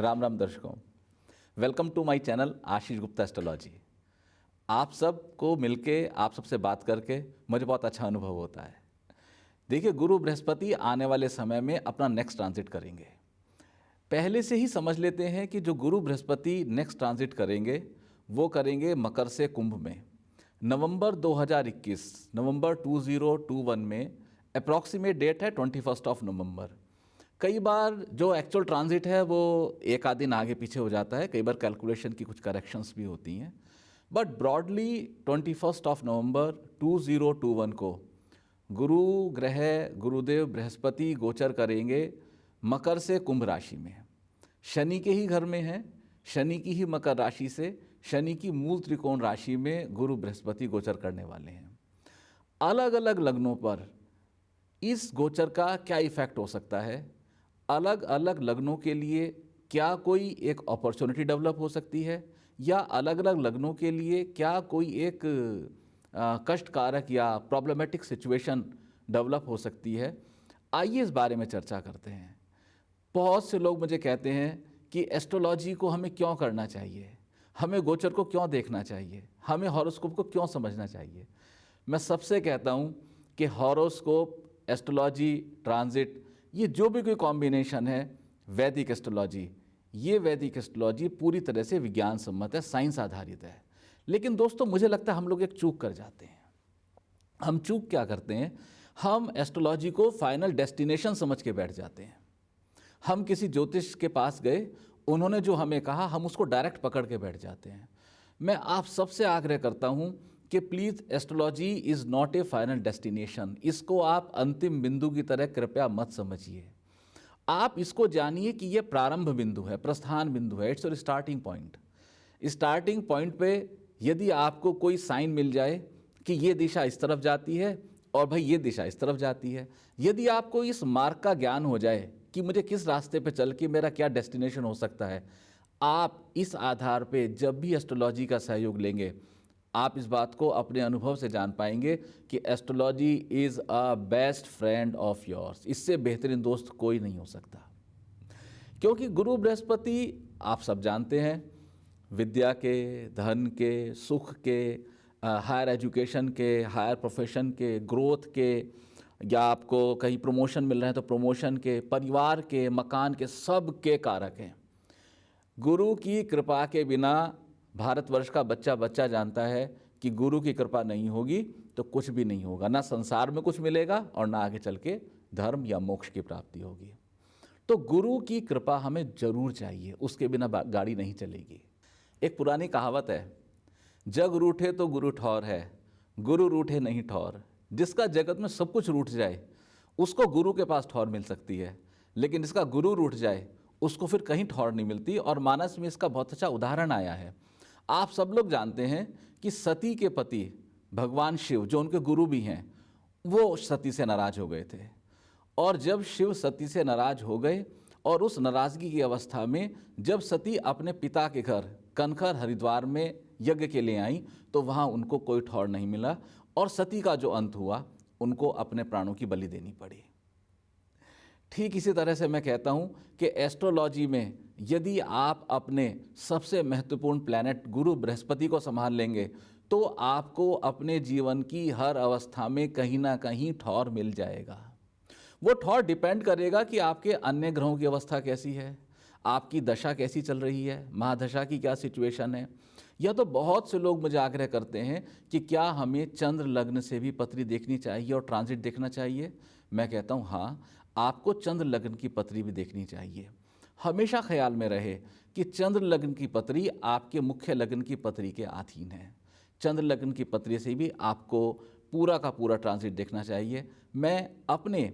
राम राम दर्शकों, welcome to my channel Ashish Gupta astrology. आप सबको मिलके आप सबसे बात करके मुझे बहुत अच्छा अनुभव होता है। देखिए, गुरु बृहस्पति आने वाले समय में अपना नेक्स्ट ट्रांजिट करेंगे। पहले से ही समझ लेते हैं कि जो गुरु बृहस्पति नेक्स्ट ट्रांजिट करेंगे वो करेंगे मकर से कुंभ में नवंबर 2021, नवंबर 2021 में। अप्रॉक्सीमेट डेट है 21 नवंबर। कई बार जो एक्चुअल ट्रांजिट है वो एक आध दिन आगे पीछे हो जाता है, कई बार कैलकुलेशन की कुछ करेक्शंस भी होती हैं, बट ब्रॉडली 21 नवंबर 2021 को गुरु ग्रह गुरुदेव बृहस्पति गोचर करेंगे मकर से कुंभ राशि में। शनि के ही घर में है, शनि की ही मकर राशि से शनि की मूल त्रिकोण राशि में गुरु बृहस्पति गोचर करने वाले हैं। अलग अलग लग्नों पर इस गोचर का क्या इफेक्ट हो सकता है, अलग अलग लग्नों के लिए क्या कोई एक अपॉर्चुनिटी डेवलप हो सकती है, या अलग अलग लग्नों के लिए क्या कोई एक कष्टकारक या प्रॉब्लमेटिक सिचुएशन डेवलप हो सकती है, आइए इस बारे में चर्चा करते हैं। बहुत से लोग मुझे कहते हैं कि एस्ट्रोलॉजी को हमें क्यों करना चाहिए, हमें गोचर को क्यों देखना चाहिए, हमें हॉरोस्कोप को क्यों समझना चाहिए। मैं सबसे कहता हूँ कि हॉरोस्कोप, एस्ट्रोलॉजी, ट्रांजिट, ये जो भी कोई कॉम्बिनेशन है, वैदिक एस्ट्रोलॉजी, ये वैदिक एस्ट्रोलॉजी पूरी तरह से विज्ञान सम्मत है, साइंस आधारित है। लेकिन दोस्तों, मुझे लगता है हम लोग एक चूक कर जाते हैं। हम चूक क्या करते हैं, हम एस्ट्रोलॉजी को फाइनल डेस्टिनेशन समझ के बैठ जाते हैं। हम किसी ज्योतिष के पास गए, उन्होंने जो हमें कहा हम उसको डायरेक्ट पकड़ के बैठ जाते हैं। मैं आप सबसे आग्रह करता हूं कि please, astrology is not A final destination. इसको आप अंतिम बिंदु की तरह कृपया मत समझिए। आप इसको जानिए कि यह प्रारंभ बिंदु है, प्रस्थान बिंदु है, it's your starting point. Starting point पे यदि आपको कोई साइन मिल जाए कि ये दिशा इस तरफ जाती है और भाई ये दिशा इस तरफ जाती है, यदि आपको इस मार्ग का ज्ञान हो जाए कि मुझे किस रास्ते पे चल के मेरा क्या डेस्टिनेशन हो सकता है, आप इस आधार पे जब भी एस्ट्रोलॉजी का सहयोग लेंगे, आप इस बात को अपने अनुभव से जान पाएंगे कि astrology is a best friend of yours. इससे बेहतरीन दोस्त कोई नहीं हो सकता। क्योंकि गुरु बृहस्पति आप सब जानते हैं, विद्या के, धन के, सुख के, हायर एजुकेशन के, हायर प्रोफेशन के, ग्रोथ के, या आपको कहीं प्रमोशन मिल रहा है तो प्रमोशन के, परिवार के, मकान के, सब के कारक हैं। गुरु की कृपा के बिना भारतवर्ष का बच्चा बच्चा जानता है कि गुरु की कृपा नहीं होगी तो कुछ भी नहीं होगा, ना संसार में कुछ मिलेगा और ना आगे चल के धर्म या मोक्ष की प्राप्ति होगी। तो गुरु की कृपा हमें जरूर चाहिए, उसके बिना गाड़ी नहीं चलेगी। एक पुरानी कहावत है, जग रूठे तो गुरु ठौर है, गुरु रूठे नहीं ठौर। जिसका जगत में सब कुछ रूठ जाए उसको गुरु के पास ठौर मिल सकती है, लेकिन जिसका गुरु रूठ जाए उसको फिर कहीं ठौर नहीं मिलती। और मानस में इसका बहुत अच्छा उदाहरण आया है। आप सब लोग जानते हैं कि सती के पति भगवान शिव, जो उनके गुरु भी हैं, वो सती से नाराज हो गए थे। और जब शिव सती से नाराज हो गए और उस नाराज़गी की अवस्था में जब सती अपने पिता के घर कनखर हरिद्वार में यज्ञ के लिए आई तो वहाँ उनको कोई ठौर नहीं मिला और सती का जो अंत हुआ, उनको अपने प्राणों की बलि देनी पड़ी। ठीक इसी तरह से मैं कहता हूँ कि एस्ट्रोलॉजी में यदि आप अपने सबसे महत्वपूर्ण प्लैनेट गुरु बृहस्पति को संभाल लेंगे तो आपको अपने जीवन की हर अवस्था में कहीं ना कहीं ठौर मिल जाएगा। वो ठौर डिपेंड करेगा कि आपके अन्य ग्रहों की अवस्था कैसी है, आपकी दशा कैसी चल रही है, महादशा की क्या सिचुएशन है। या तो बहुत से लोग मुझे आग्रह करते हैं कि क्या हमें चंद्र लग्न से भी पत्री देखनी चाहिए और ट्रांजिट देखना चाहिए। मैं कहता हूँ हाँ, आपको चंद्र लग्न की पत्री भी देखनी चाहिए। हमेशा ख्याल में रहे कि चंद्र लग्न की पत्री आपके मुख्य लग्न की पत्री के अधीन है। चंद्र लग्न की पत्री से भी आपको पूरा का पूरा ट्रांजिट देखना चाहिए। मैं अपने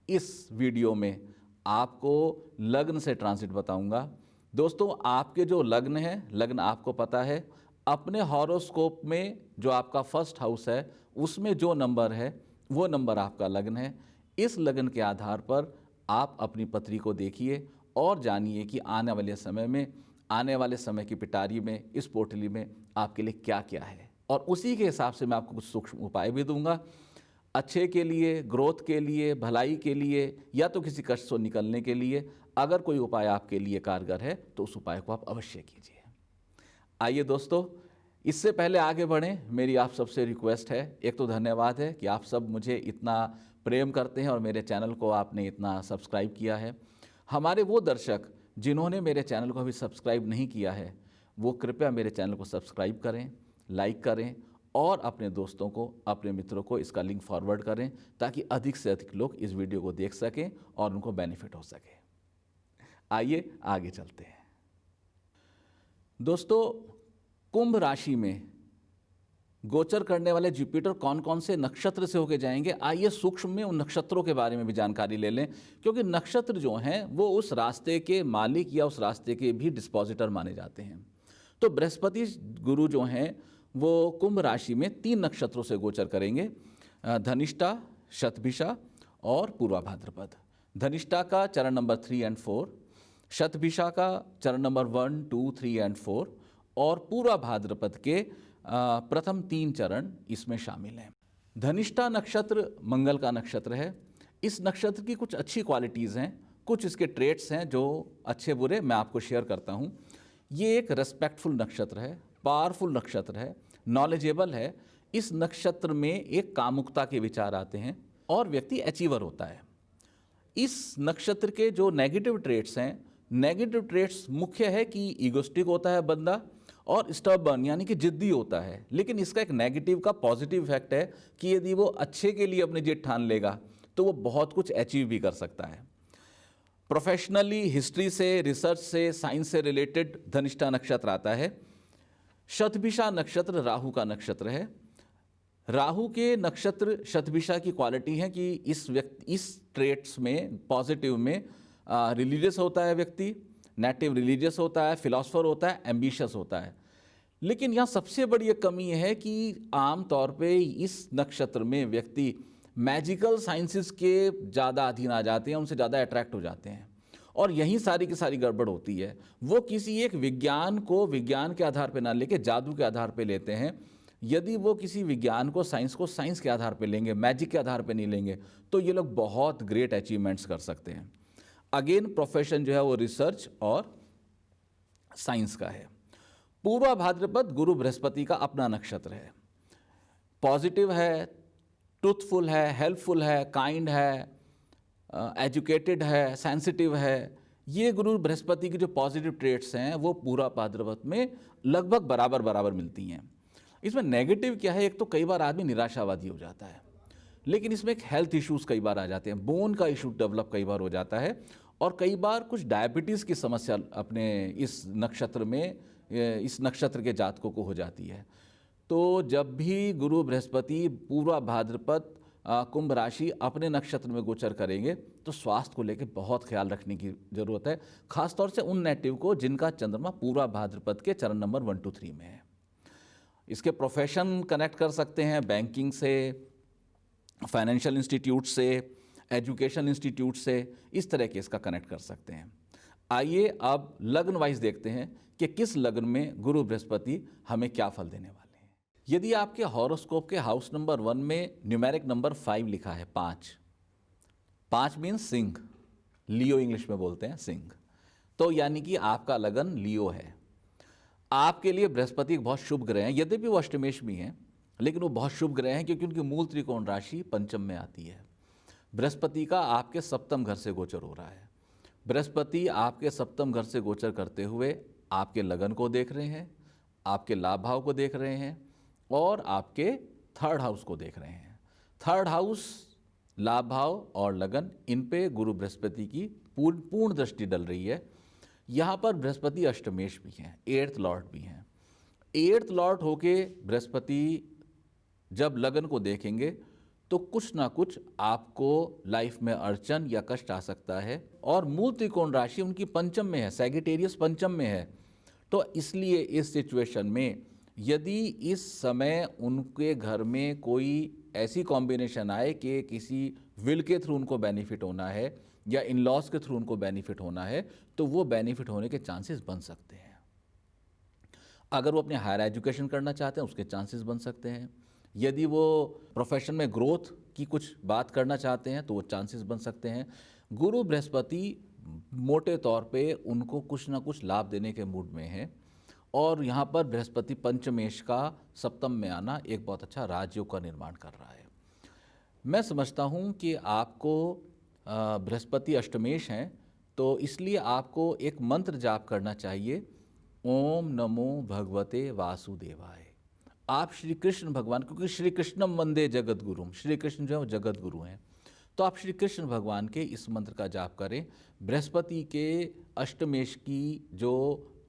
इस वीडियो में आपको लग्न से ट्रांजिट बताऊंगा। दोस्तों, आपके जो लग्न है, लग्न आपको पता है, अपने हॉरोस्कोप में जो आपका फर्स्ट हाउस है उसमें जो नंबर है वो नंबर आपका लग्न है। इस लग्न के आधार पर आप अपनी पत्री को देखिए और जानिए कि आने वाले समय में, आने वाले समय की पिटारी में, इस पोटली में आपके लिए क्या क्या है, और उसी के हिसाब से मैं आपको कुछ सूक्ष्म उपाय भी दूंगा अच्छे के लिए, ग्रोथ के लिए, भलाई के लिए, या तो किसी कष्ट से निकलने के लिए अगर कोई उपाय आपके लिए कारगर है तो उस उपाय को आप अवश्य कीजिए। आइए दोस्तों, इससे पहले आगे बढ़ें, मेरी आप सबसे रिक्वेस्ट है, एक तो धन्यवाद है कि आप सब मुझे इतना प्रेम करते हैं और मेरे चैनल को आपने इतना सब्सक्राइब किया है। हमारे वो दर्शक जिन्होंने मेरे चैनल को अभी सब्सक्राइब नहीं किया है, वो कृपया मेरे चैनल को सब्सक्राइब करें, लाइक करें और अपने दोस्तों को, अपने मित्रों को इसका लिंक फॉरवर्ड करें, ताकि अधिक से अधिक लोग इस वीडियो को देख सकें और उनको बेनिफिट हो सके। आइए आगे चलते हैं। दोस्तों, कुंभ राशि में गोचर करने वाले जुपिटर कौन कौन से नक्षत्र से होके जाएंगे, आइए सूक्ष्म में उन नक्षत्रों के बारे में भी जानकारी ले लें, क्योंकि नक्षत्र जो हैं वो उस रास्ते के मालिक या उस रास्ते के भी डिस्पोजिटर माने जाते हैं। तो बृहस्पति गुरु जो हैं वो कुंभ राशि में 3 नक्षत्रों से गोचर करेंगे, धनिष्ठा, शतभिषा और पूर्वा भाद्रपद। धनिष्ठा का चरण नंबर 3 और 4, शतभिषा का चरण नंबर 1, 2, 3 और 4 और पूर्वा भाद्रपद के प्रथम 3 चरण इसमें शामिल हैं। धनिष्ठा नक्षत्र मंगल का नक्षत्र है। इस नक्षत्र की कुछ अच्छी क्वालिटीज़ हैं, कुछ इसके ट्रेट्स हैं जो अच्छे बुरे मैं आपको शेयर करता हूँ। ये एक रेस्पेक्टफुल नक्षत्र है, पावरफुल नक्षत्र है, नॉलेजेबल है। इस नक्षत्र में एक कामुकता के विचार आते हैं और व्यक्ति अचीवर होता है। इस नक्षत्र के जो नेगेटिव ट्रेट्स हैं, नेगेटिव ट्रेट्स मुख्य है कि ईगोस्टिक होता है बंदा और स्टबर्न यानी कि जिद्दी होता है। लेकिन इसका एक नेगेटिव का पॉजिटिव इफेक्ट है कि यदि वो अच्छे के लिए अपनी जिद ठान लेगा तो वो बहुत कुछ अचीव भी कर सकता है। प्रोफेशनली, हिस्ट्री से, रिसर्च से, साइंस से रिलेटेड धनिष्ठा नक्षत्र आता है। शतभिषा नक्षत्र राहु का नक्षत्र है। राहु के नक्षत्र शतभिषा की क्वालिटी है कि इस ट्रेट्स में, पॉजिटिव में, रिलीजियस होता है व्यक्ति, नेटिव रिलीजियस होता है, फिलॉसफर होता है, एम्बिशियस होता है। लेकिन यहाँ सबसे बड़ी एक कमी है कि आम तौर पे इस नक्षत्र में व्यक्ति मैजिकल साइंसेस के ज़्यादा अधीन आ जाते हैं, उनसे ज़्यादा अट्रैक्ट हो जाते हैं और यही सारी की सारी गड़बड़ होती है। वो किसी एक विज्ञान को विज्ञान के आधार पे ना लेके जादू के आधार पे लेते हैं। यदि वो किसी विज्ञान को साइंस के आधार पे लेंगे, मैजिक के आधार पे नहीं लेंगे, तो ये लोग बहुत ग्रेट अचीवमेंट्स कर सकते हैं। अगेन प्रोफेशन जो है वो रिसर्च और साइंस का है। पूर्वा भाद्रपद गुरु बृहस्पति का अपना नक्षत्र है। पॉजिटिव है, ट्रूथफुल है, हेल्पफुल है, काइंड है, एजुकेटेड है, सेंसिटिव है। ये गुरु बृहस्पति की जो पॉजिटिव ट्रेट्स हैं वो पूरा भाद्रपद में लगभग बराबर बराबर मिलती हैं। इसमें नेगेटिव क्या है, एक तो कई बार आदमी निराशावादी हो जाता है, लेकिन इसमें एक हेल्थ इश्यूज कई बार आ जाते हैं, बोन का इशू डेवलप कई बार हो जाता है और कई बार कुछ डायबिटीज़ की समस्या अपने इस नक्षत्र में, इस नक्षत्र के जातकों को हो जाती है। तो जब भी गुरु बृहस्पति पूर्वा भाद्रपद कुंभ राशि अपने नक्षत्र में गोचर करेंगे तो स्वास्थ्य को लेकर बहुत ख्याल रखने की ज़रूरत है, खासतौर से उन नेटिव को जिनका चंद्रमा पूर्वा भाद्रपद के चरण नंबर 1, 2, 3 में है। इसके प्रोफेशन कनेक्ट कर सकते हैं बैंकिंग से, फाइनेंशियल इंस्टीट्यूट से, एजुकेशन इंस्टीट्यूट से, इस तरह के इसका कनेक्ट कर सकते हैं। आइए अब लग्न वाइज देखते हैं कि किस लग्न में गुरु बृहस्पति हमें क्या फल देने वाले हैं। यदि आपके हॉरोस्कोप के हाउस नंबर 1 में न्यूमेरिक नंबर 5 लिखा है, 5 मीन्स सिंह, लियो इंग्लिश में बोलते हैं सिंह, तो यानी कि आपका लग्न लियो है। आपके लिए बृहस्पति बहुत शुभ ग्रह हैं, यद्यपि वो अष्टमेश भी हैं, लेकिन वो बहुत शुभ ग्रह हैं क्योंकि उनकी मूल त्रिकोण राशि पंचम में आती है। बृहस्पति का आपके सप्तम घर से गोचर हो रहा है। बृहस्पति आपके सप्तम घर से गोचर करते हुए आपके लगन को देख रहे हैं, आपके लाभ भाव को देख रहे हैं और आपके 3rd हाउस को देख रहे हैं। 3rd हाउस, लाभ भाव और लगन, इन पे गुरु बृहस्पति की पूर्ण दृष्टि डल रही है। यहाँ पर बृहस्पति अष्टमेश भी हैं, 8th लॉर्ड भी हैं। 8th लॉर्ड होके बृहस्पति जब लगन को देखेंगे तो कुछ ना कुछ आपको लाइफ में अड़चन या कष्ट आ सकता है और मूल त्रिकोण राशि उनकी पंचम में है, सैगिटेरियस पंचम में है। तो इसलिए इस सिचुएशन में यदि इस समय उनके घर में कोई ऐसी कॉम्बिनेशन आए कि किसी विल के थ्रू उनको बेनिफिट होना है या इन लॉज के थ्रू उनको बेनिफिट होना है, तो वो बेनिफिट होने के चांसेस बन सकते हैं। अगर वो अपने हायर एजुकेशन करना चाहते हैं उसके चांसेस बन सकते हैं। यदि वो प्रोफेशन में ग्रोथ की कुछ बात करना चाहते हैं तो वो चांसेस बन सकते हैं। गुरु बृहस्पति मोटे तौर पे उनको कुछ ना कुछ लाभ देने के मूड में हैं। और यहाँ पर बृहस्पति पंचमेश का सप्तम में आना एक बहुत अच्छा राजयोग का निर्माण कर रहा है। मैं समझता हूँ कि आपको बृहस्पति अष्टमेश हैं, तो इसलिए आपको एक मंत्र जाप करना चाहिए, ओम नमो भगवते वासुदेवाय। आप श्री कृष्ण भगवान, क्योंकि श्री कृष्णम वंदे जगत गुरुम, श्री कृष्ण जो है वो जगत गुरु हैं, तो आप श्री कृष्ण भगवान के इस मंत्र का जाप करें। बृहस्पति के अष्टमेश की जो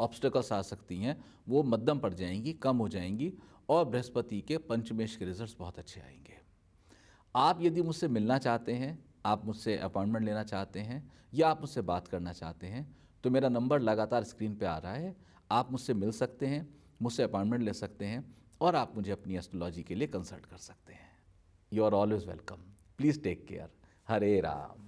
ऑब्स्टेकल्स आ सकती हैं वो मध्यम पड़ जाएंगी, कम हो जाएंगी, और बृहस्पति के पंचमेश के रिजल्ट्स बहुत अच्छे आएंगे। आप यदि मुझसे मिलना चाहते हैं, आप मुझसे अपॉइंटमेंट लेना चाहते हैं, या आप मुझसे बात करना चाहते हैं, तो मेरा नंबर लगातार स्क्रीन पे आ रहा है। आप मुझसे मिल सकते हैं, मुझसे अपॉइंटमेंट ले सकते हैं, और आप मुझे अपनी एस्ट्रोलॉजी के लिए कंसल्ट कर सकते हैं। You are always welcome. Please take care. Hare Ram.